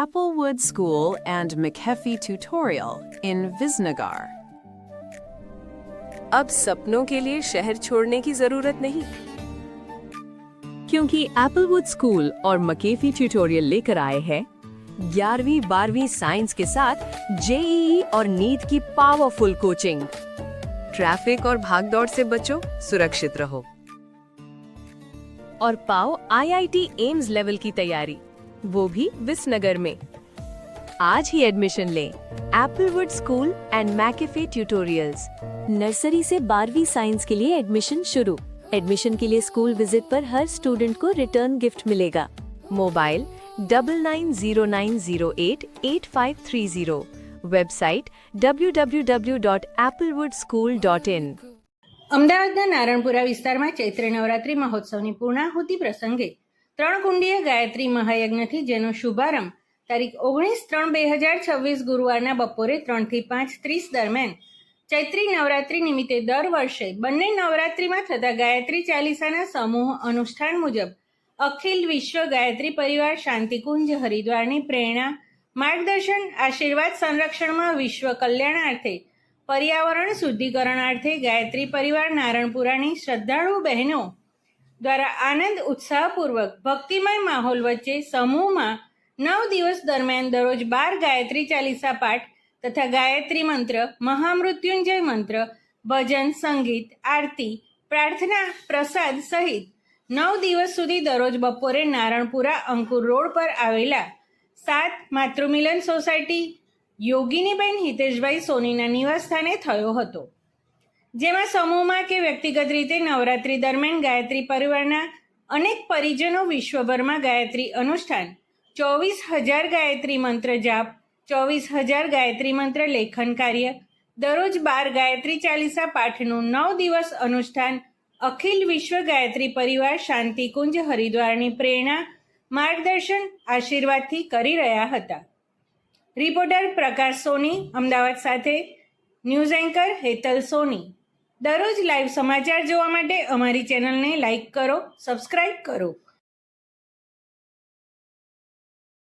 Applewood School and McAfee Tutorial in Visnagar. अब सपनों के लिए शहर छोड़ने की जरूरत नहीं, क्योंकि एप्पलवुड स्कूल और मकेफी ट्यूटोरियल लेकर आए हैं 11वीं 12वीं साइंस के साथ जेईई और नीट की पावरफुल कोचिंग। ट्रैफिक और भागदौड़ से बचो, सुरक्षित रहो और पाओ आईआईटी एम्स लेवल की तैयारी, वो भी विसनगर में। आज ही एडमिशन लें Applewood school and McAfee tutorials. Nursery से 12वीं साइंस के लिए एडमिशन शुरू। एडमिशन के लिए स्कूल विजिट पर हर स्टूडेंट को रिटर्न गिफ्ट मिलेगा। Mobile 9909088530, website www.applewoodschool.in। અમદાવાદના નારણપુરા વિસ્તારમાં ચૈત્ર નવરાત્રી મહોત્સવની પૂર્ણાહુતિ પ્રસંગે 3 કુંડીય ગાયત્રી મહાયજ્ઞથી જેનો શુભારંભ તારીખ 19/3/2026 ગુરુવારના બપોરે 3 થી 5:30 દરમિયાન ચૈત્રી નવરાત્રી નિમિત્તે દર વર્ષે બંને નવરાત્રીમાં થતા ગાયત્રી ચાલીસાના સમૂહ અનુષ્ઠાન મુજબ અખિલ વિશ્વ ગાયત્રી પરિવાર શાંતિકુંજ હરિદ્વારની પ્રેરણા, માર્ગદર્શન, આશીર્વાદ સંરક્ષણમાં વિશ્વ કલ્યાણાર્થે, પર્યાવરણ શુદ્ધિકરણાર્થે ગાયત્રી પરિવાર નારણપુરાની શ્રદ્ધાળુ બહેનો દ્વારા આનંદ ઉત્સાહપૂર્વક ભક્તિમય માહોલ વચ્ચે સમૂહમાં 9 દિવસ દરમિયાન દરરોજ 12 ગાયત્રી ચાલીસા પાઠ તથા ગાયત્રી મંત્ર, મહામૃત્યુંજય મંત્ર, ભજન, સંગીત, આરતી, પ્રાર્થના, પ્રસાદ સહિત 9 દિવસ સુધી દરરોજ બપોરે નારણપુરા અંકુર રોડ પર આવેલા 7 માતૃમિલન સોસાયટી યોગિનીબેન હિતેશભાઈ સોનીના નિવાસસ્થાને થયો હતો, જેમાં સમૂહમાં કે વ્યક્તિગત રીતે નવરાત્રી દરમિયાન ગાયત્રી પરિવારના અનેક પરિજનો વિશ્વભરમાં ગાયત્રી અનુષ્ઠાન, 24,000 ગાયત્રી મંત્ર જાપ, 24,000 ગાયત્રી મંત્ર લેખન કાર્ય, દરરોજ 12 ગાયત્રી ચાલીસા પાઠનું 9 દિવસ અનુષ્ઠાન અખિલ વિશ્વ ગાયત્રી પરિવાર શાંતિકુંજ હરિદ્વારની પ્રેરણા, માર્ગદર્શન, આશીર્વાદથી કરી રહ્યા હતા। રિપોર્ટર પ્રકાશ સોની, અમદાવાદ સાથે ન્યૂઝ એન્કર હેતલ સોની। દરરોજ લાઈવ સમાચાર જોવા માટે અમારી ચેનલને લાઈક કરો, સબસ્ક્રાઇબ કરો।